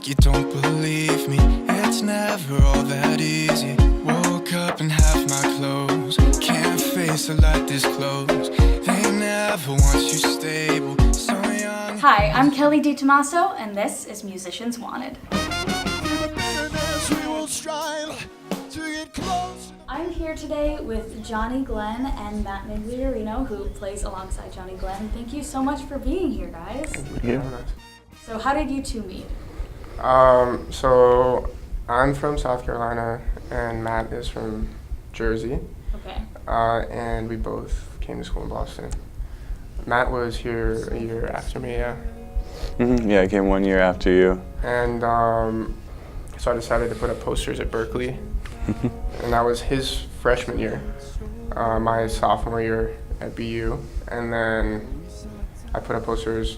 you don't believe me. It's never all that easy. Woke up and half my clothes. Can't face a light this close. They never want you stable. So young. Hi, I'm Kelly DiTomaso, and this is Musicians Wanted. I'm here today with Jonny Glenn and Matt Migliorino, who plays alongside Jonny Glenn. Thank you so much for being here, guys. Yeah. So how did you two meet? So I'm from South Carolina and Matt is from Jersey. Okay. And we both came to school in Boston. Matt was here a year after me, yeah. Mm-hmm. Yeah, I came 1 year after you. And so I decided to put up posters at Berkeley. And that was his freshman year, my sophomore year at BU. And then I put up posters,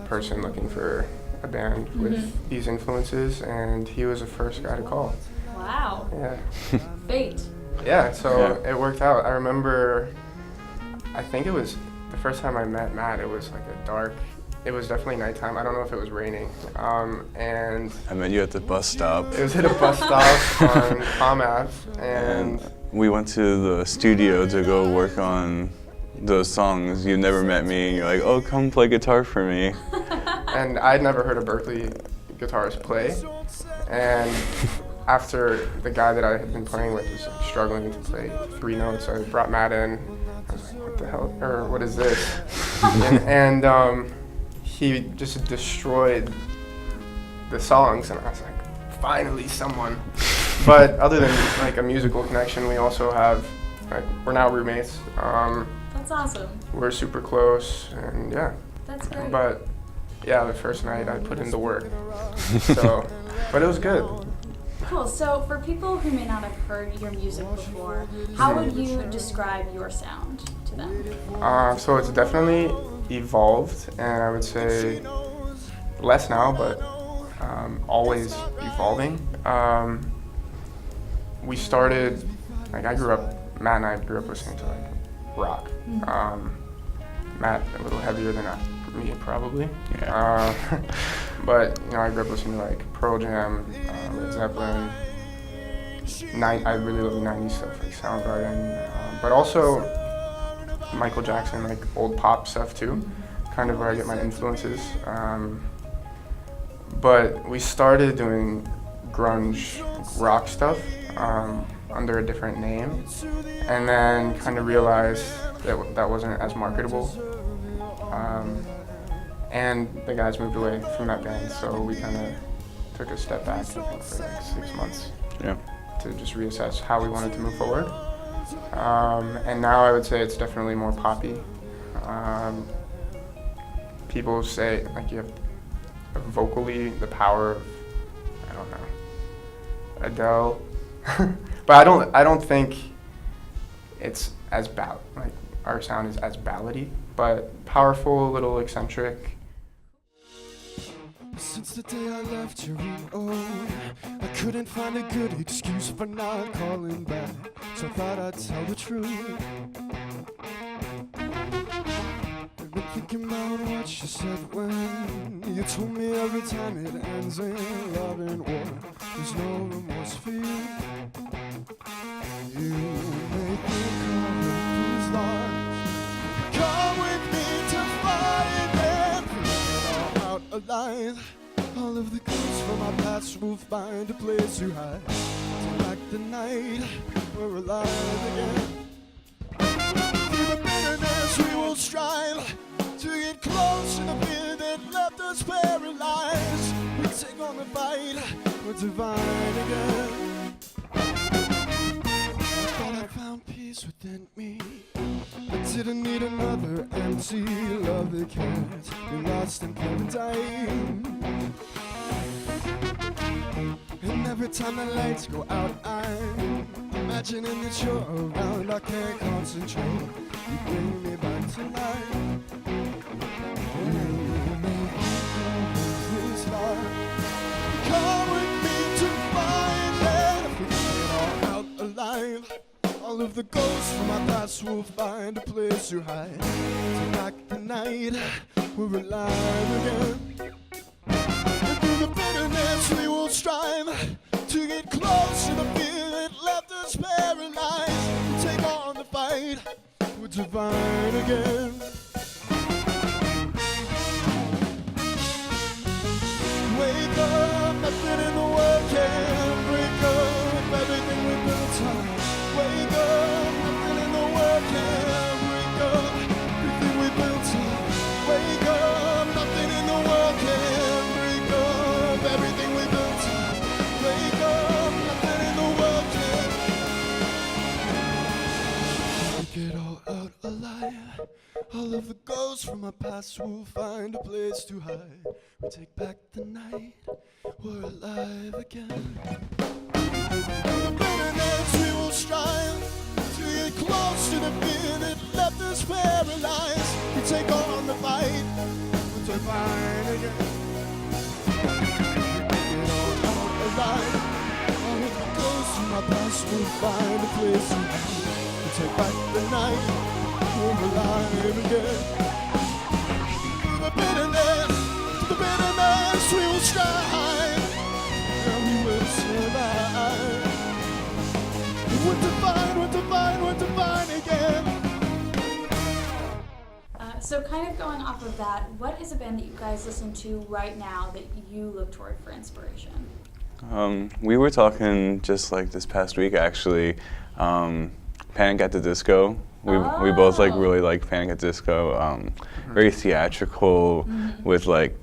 person looking for a band with these influences, and he was the first guy to call. Wow. Yeah. Fate. Yeah, so it worked out. I remember, I think it was the first time I met Matt, it was like it was definitely nighttime. I don't know if it was raining. And I met you at the bus stop. it was at a bus stop on Palm Ave, and we went to the studio to go work on those songs. You never met me, and you're like, oh, come play guitar for me. and I'd never heard a Berkeley guitarist play. And after the guy that I had been playing with was like struggling to play 3 notes, I brought Matt in. I was like, what the hell, or what is this? and he just destroyed the songs, and I was like, finally someone. But other than like a musical connection, we also have, like, we're now roommates. That's awesome. We're super close, and yeah. That's great. But yeah, the first night I put in the work. So, but it was good. Cool. So for people who may not have heard your music before, how would you describe your sound to them? So it's definitely evolved, and I would say less now, but always evolving. We started, like Matt and I grew up listening to like rock. Matt a little heavier than me probably. Yeah. But you know, I grew up listening to like Pearl Jam, Led Zeppelin. I really love the 90s stuff like Soundgarden, but also Michael Jackson, like old pop stuff too, kind of where I get my influences. But we started doing grunge rock stuff under a different name, and then kind of realized that that wasn't as marketable. And the guys moved away from that band, so we kind of took a step back, I think, for like 6 months to just reassess how we wanted to move forward. And now I would say it's definitely more poppy. People say like you have vocally the power of, I don't know, Adele, but I don't think it's as like our sound is as ballady, but powerful, a little eccentric. Since the day I left your room, oh, I couldn't find a good excuse for not calling back, so I thought I'd tell the truth. I've been thinking about what you said when you told me every time it ends in love and war, there's no remorse for you. You make me come these lies. Come with me to find and bring it all out alive. All of the ghosts from our past will find a place to hide. Till like the night we're alive again. Through the bitterness we will strive to get close to the fear that left us paralyzed. We take on the fight, we're divine again. I thought I found peace within me. I didn't need another empty love that can't be lost in time. And every time the lights go out, I'm imagining that you're around. I can't concentrate. You bring me back to life. You make me this life. Come with me to find that we get all out alive. All of the ghosts from our past will find a place to hide. So like the night, we're alive again. And through the bitterness fine again. Wake up, nothing in the world can break up everything we built on. Wake up, nothing in the world can break up everything we built on. Wake up, nothing in the world can break up everything we built on. Wake up, nothing in the world can make it all out alive. All of the ghosts from our past will find a place to hide. We take back the night, we're alive again. Bitterness, we will strive to get close to the fear that left us paralyzed. We take on the fight, we'll fine again. We make it all out alive. All of the ghosts from our past will find a place to hide. We take back the night, we're alive again. To the bitterness, we will strive, and we will survive. We're divine again. So kind of going off of that, what is a band that you guys listen to right now that you look toward for inspiration? We were talking just like this past week, actually. Panic at the Disco. We both like really like Panic at the Disco. Very theatrical, with like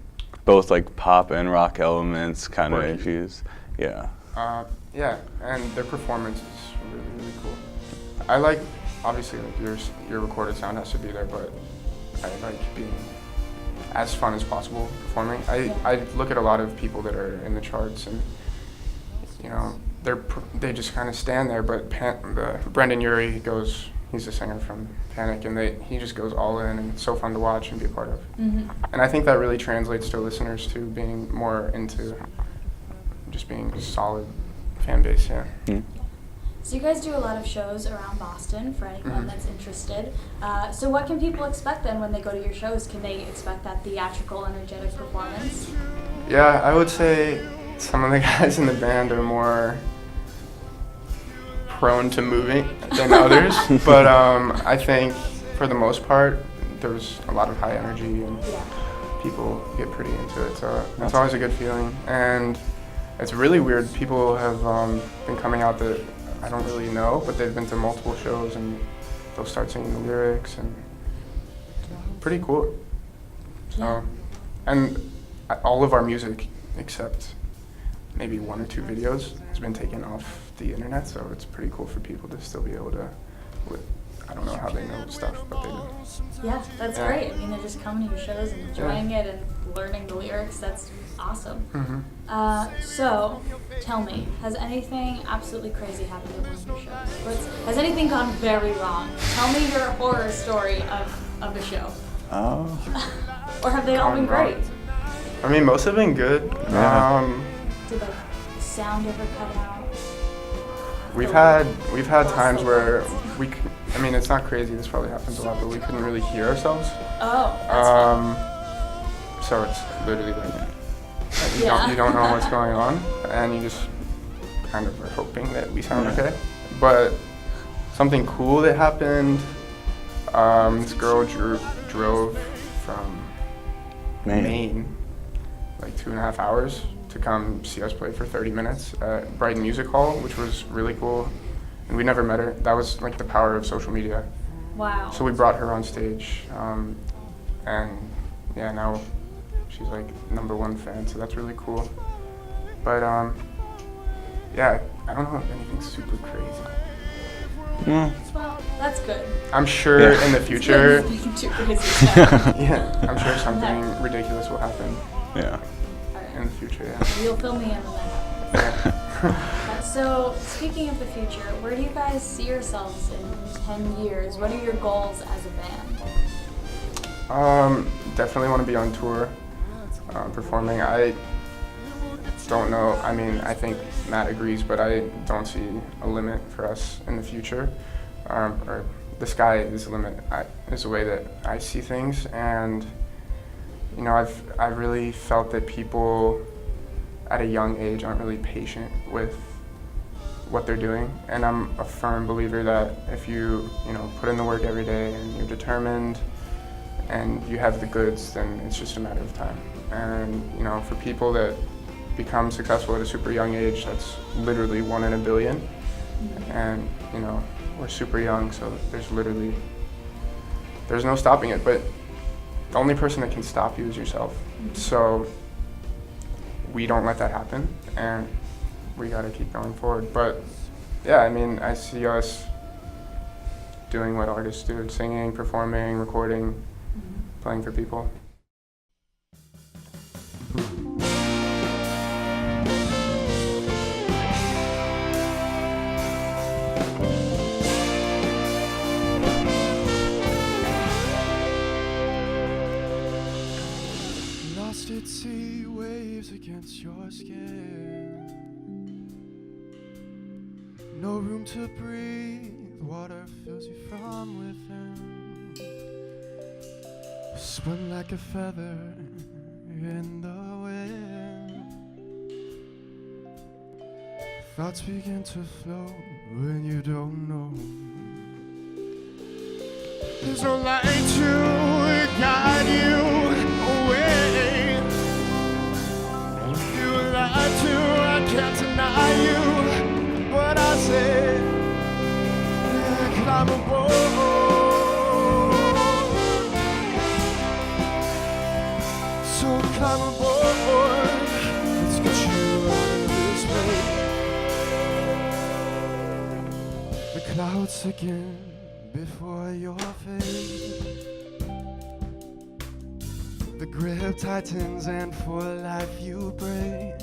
both like pop and rock elements kind of infused. Yeah. Yeah, and their performance is really, really cool. I like, obviously, like your recorded sound has to be there, but I like being as fun as possible performing. I look at a lot of people that are in the charts, and you know, they just kind of stand there. But Brendan Urie goes. He's the singer from Panic, and he just goes all in, and it's so fun to watch and be a part of. And I think that really translates to listeners too, being more into just being a solid fan base. Yeah. So you guys do a lot of shows around Boston for anyone that's interested. So what can people expect then when they go to your shows? Can they expect that theatrical, energetic performance? Yeah, I would say some of the guys in the band are more prone to moving than others, but I think for the most part there's a lot of high energy and people get pretty into it, so it's always a good feeling. And it's really weird, people have been coming out that I don't really know, but they've been to multiple shows and they'll start singing the lyrics, and pretty cool. So, and all of our music except maybe 1 or 2 videos has been taken off the internet, so it's pretty cool for people to still be able to, I don't know how they know stuff, but they do. Yeah, that's great. I mean, they're just coming to your shows and enjoying it and learning the lyrics. That's awesome. So, tell me, has anything absolutely crazy happened at one of your shows? Has anything gone very wrong? Tell me your horror story of a show. Or have they all been great? I mean, most have been good. Did the sound ever cut out? We've had times where I mean, it's not crazy, this probably happens a lot, but we couldn't really hear ourselves. So it's literally like, you don't know what's going on, and you just kind of are hoping that we sound okay. But something cool that happened, this girl drove from Maine, like 2.5 hours to come see us play for 30 minutes at Brighton Music Hall, which was really cool. And we never met her. That was like the power of social media. Wow. So we brought her on stage, and yeah, now she's like #1 fan, so that's really cool. But yeah, I don't know if anything's super crazy. Well, that's good. I'm sure in the future, Too crazy. yeah, I'm sure something ridiculous will happen. Yeah. In the future, yeah. You'll fill me in when that happens. So, speaking of the future, where do you guys see yourselves in 10 years? What are your goals as a band? Definitely want to be on tour, performing. I don't know, I mean, I think Matt agrees, but I don't see a limit for us in the future. Or the sky is the limit, is the way that I see things. And you know, I've really felt that people at a young age aren't really patient with what they're doing, and I'm a firm believer that if you put in the work every day and you're determined and you have the goods, then it's just a matter of time. And for people that become successful at a super young age, that's literally 1 in a billion. And we're super young, so there's no stopping it. But the only person that can stop you is yourself. So we don't let that happen, and we gotta keep going forward. But yeah, I mean, I see us doing what artists do: singing, performing, recording, playing for people. Lost at sea, waves against your skin. No room to breathe, water fills you from within. Spun like a feather in the wind. Thoughts begin to flow when you don't know. There's no light to guide you away. You lied to, I can't deny you. What I say, climb aboard. So climb aboard. Let's get you out of this place. The clouds again before your face. The grip tightens and for life you break.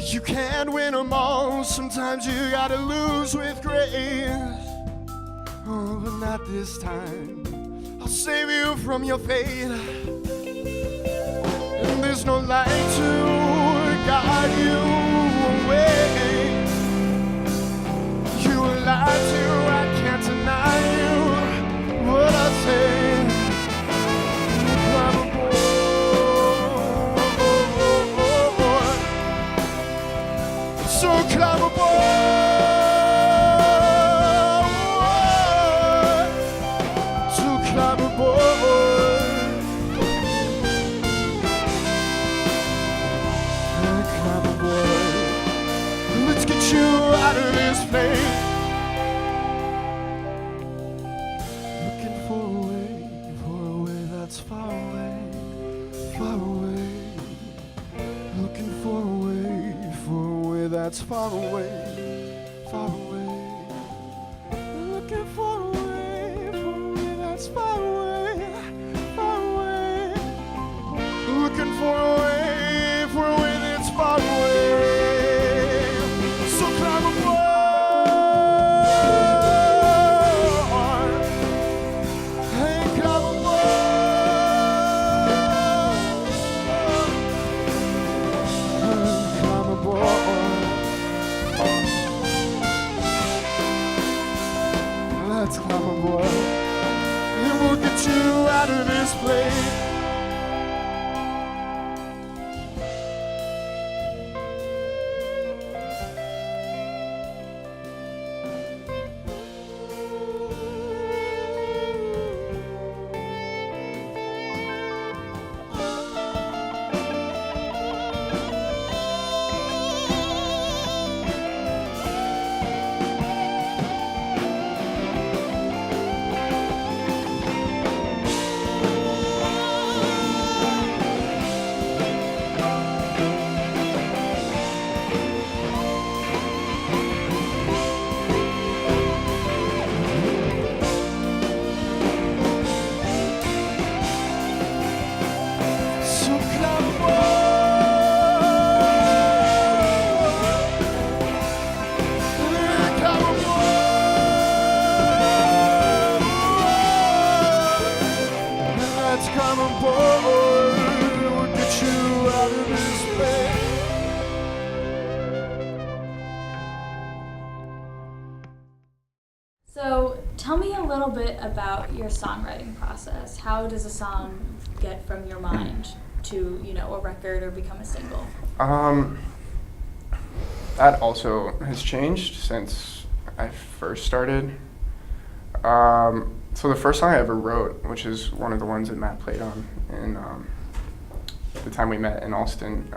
You can't win them all, sometimes you gotta lose with grace. Oh, but not this time, I'll save you from your fate. And there's no light to guide you away. You lied to, I can't deny you. What I say, climb aboard. So climb aboard. So climb aboard. Climb aboard. Let's get you out of this place. Looking for a way that's far away, far away. Looking for a way that's far away, far away. Looking for a way that's far away, far away. Looking for a way that's far away. So climb aboard. Hey, climb aboard. Climb aboard. Let's climb aboard, and we'll get you out of this place. So climb aboard. Climb aboard. Let's climb aboard. We'll get you out of this place. So tell me a little bit about your songwriting process. How does a song get from your mind to, a record or become a single? that also has changed since I first started. So the first song I ever wrote, which is one of the ones that Matt played on in the time we met in Austin,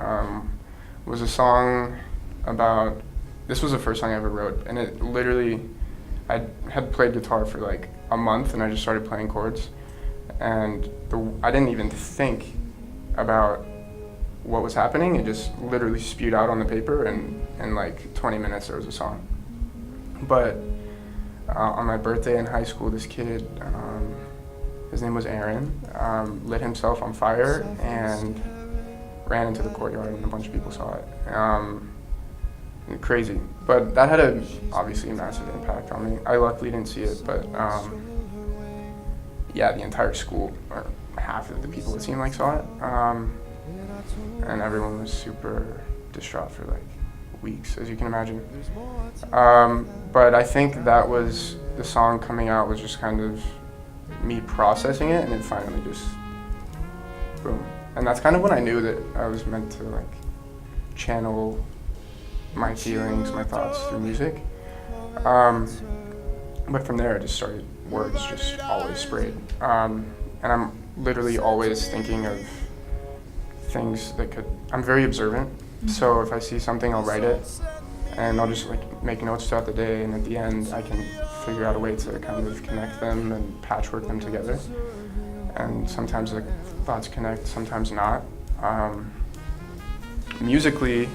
was a song about, this was the first song I ever wrote, and it literally, I had played guitar for like a month and I just started playing chords, and I didn't even think about what was happening. It just literally spewed out on the paper, and in like 20 minutes there was a song. But on my birthday in high school, this kid, his name was Aaron, lit himself on fire and ran into the courtyard, and a bunch of people saw it. Crazy. But that had obviously a massive impact on me. I luckily didn't see it, but yeah, the entire school, or half of the people it seemed like, saw it. And everyone was super distraught for like weeks, as you can imagine. But I think that was, the song coming out was just kind of me processing it, and it finally just, boom. And that's kind of when I knew that I was meant to like channel my feelings, my thoughts through music. But from there, it just started, words just always sprayed. And I'm literally always thinking of things that could, I'm very observant. So if I see something, I'll write it, and I'll just like make notes throughout the day, and at the end I can figure out a way to kind of connect them and patchwork them together. And sometimes the thoughts connect, sometimes not. Musically,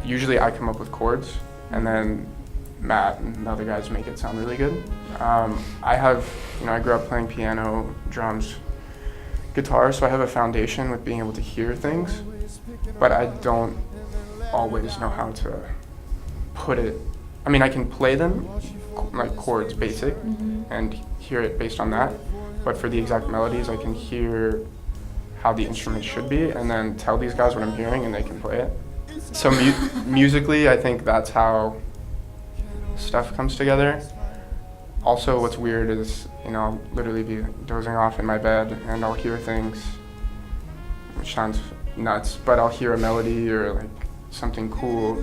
usually I come up with chords, and then Matt and the other guys make it sound really good. I have, I grew up playing piano, drums, guitar, so I have a foundation with being able to hear things, but I don't always know how to put it. I mean, I can play them, like chords, basic, and hear it based on that, but for the exact melodies, I can hear how the instrument should be, and then tell these guys what I'm hearing, and they can play it. So musically, I think that's how stuff comes together. Also, what's weird is, I'll literally be dozing off in my bed and I'll hear things, which sounds nuts, but I'll hear a melody or like something cool,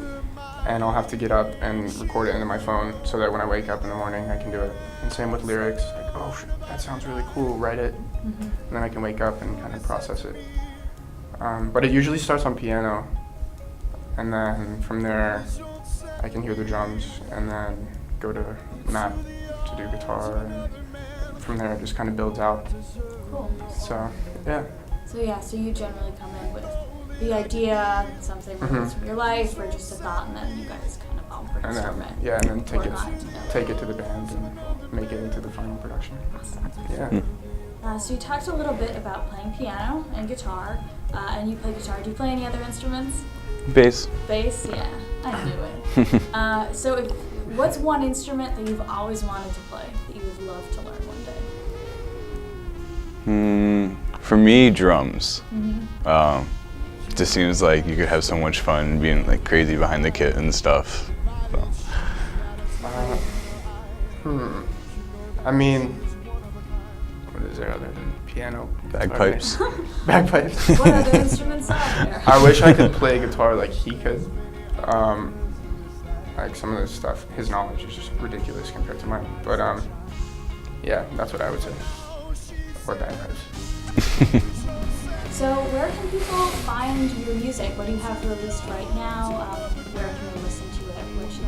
and I'll have to get up and record it into my phone so that when I wake up in the morning, I can do it. And same with lyrics, like, oh, that sounds really cool, write it. And then I can wake up and kind of process it. But it usually starts on piano, and then from there, I can hear the drums, and then go to Matt to do guitar, and from there it just kind of builds out. Cool. So, yeah. So you generally come in with the idea, something from your life, or just a thought, and then you guys kind of all brainstorm it. Yeah, and then take work on it to the band and make it into the final production. Awesome. Yeah. So you talked a little bit about playing piano and guitar, and you play guitar. Do you play any other instruments? Bass. Bass, yeah, I knew it. So what's one instrument that you've always wanted to play that you would love to learn one day? For me, drums. It just seems like you could have so much fun being like crazy behind the kit and stuff. So. I mean, what is there other than piano? Bagpipes. Bagpipes. What other instruments are there? I wish I could play guitar like he could. Like some of this stuff, his knowledge is just ridiculous compared to mine. But yeah, that's what I would say. Or bagpipes. So where can people find your music? What do you have released right now? Where can they listen to it? What should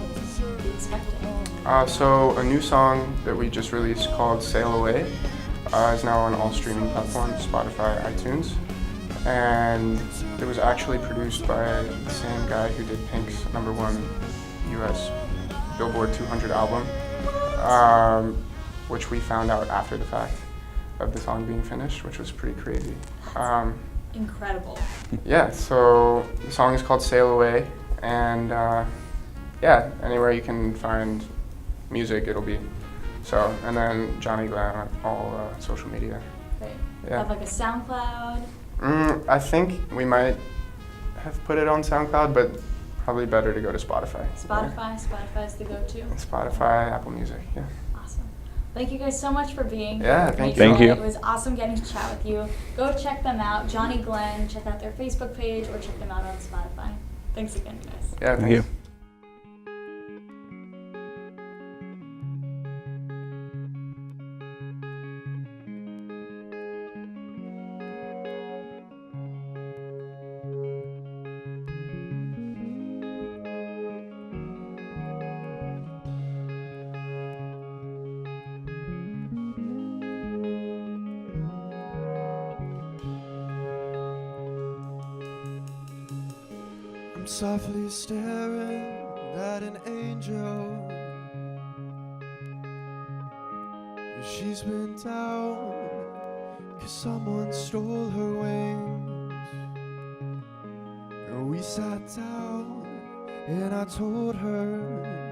they be expecting? So a new song that we just released called Sail Away is now on all streaming platforms, Spotify, iTunes. And it was actually produced by the same guy who did Pink's #1 US Billboard 200 album, which we found out after the fact of the song being finished, which was pretty crazy. Incredible. Yeah, so the song is called Sail Away, and yeah, anywhere you can find music, it'll be. So, and then Jonny Glenn on all social media. Great. Yeah. Have like a SoundCloud? I think we might have put it on SoundCloud, but probably better to go to Spotify. Spotify's the go-to? Spotify, Apple Music, yeah. Awesome. Thank you guys so much for being here. Yeah, thank you. Thank you. It was awesome getting to chat with you. Go check them out, Jonny Glenn. Check out their Facebook page or check them out on Spotify. Thanks again, guys. Yeah, Thank you. thanks. I'm softly staring at an angel. She's been down 'cause someone stole her wings. And we sat down and I told her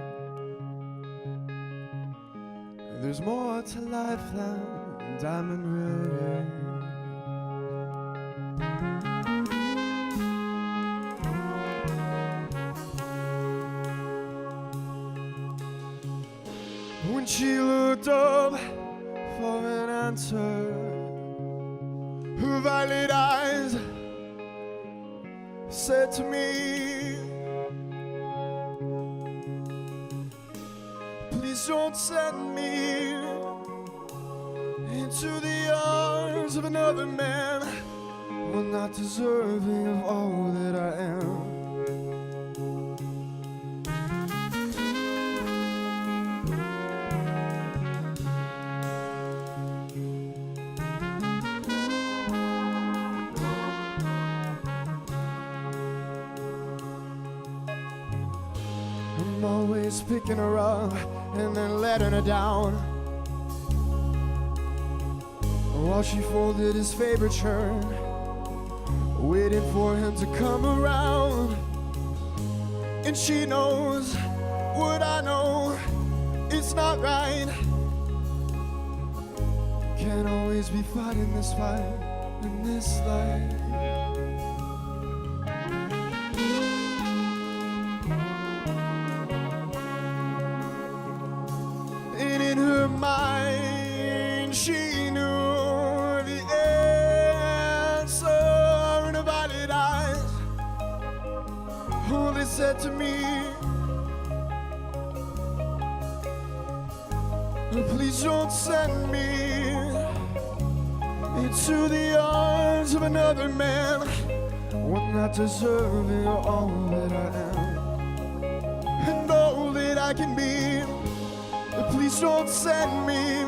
there's more to life than diamond rings. When she looked up for an answer, her violet eyes said to me, please don't send me into the arms of another man. I'm not deserving of all that I am. I'm always picking her up and then letting her down, while she folded his favorite shirt, waiting for him to come around. And she knows what I know, it's not right. Can't always be fighting this fight in this life. And in her mind, she knew the answer. In her violet eyes, oh, they said to me, please don't send me into the arms of another man. I'm not deserving of all that I am and all that I can be. Please don't send me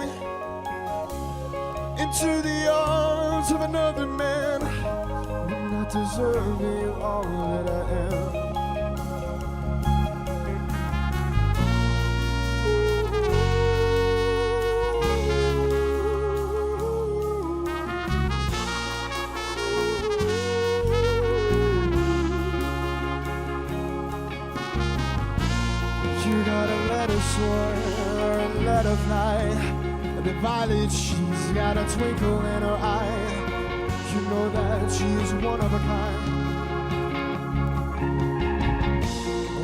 into the arms of another man. I'm not deserving of all that I am. You got a letter sword, a letter fly, the violet, she's got a twinkle in her eye. You know that she's one of a kind.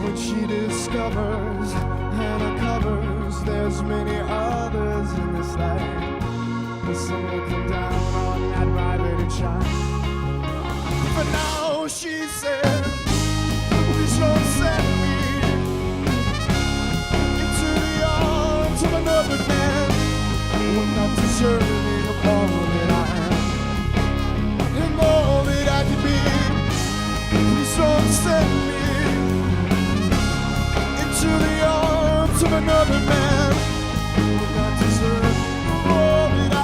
When she discovers and uncovers there's many others in this life, the sun will come down on that violet and shine. But now she said, please don't send me to another man. I'm not deserving of all that I am and all that I can be. Please don't send me into the arms of another man. I'm not deserving of all that I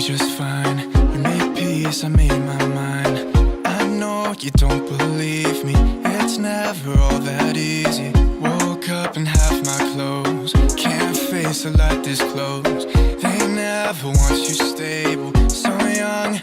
just fine. You made peace, I made my mind. I know you don't believe me. it's never all that easy. Woke up in half my clothes. Can't face a light this close. They never want you stable. So young,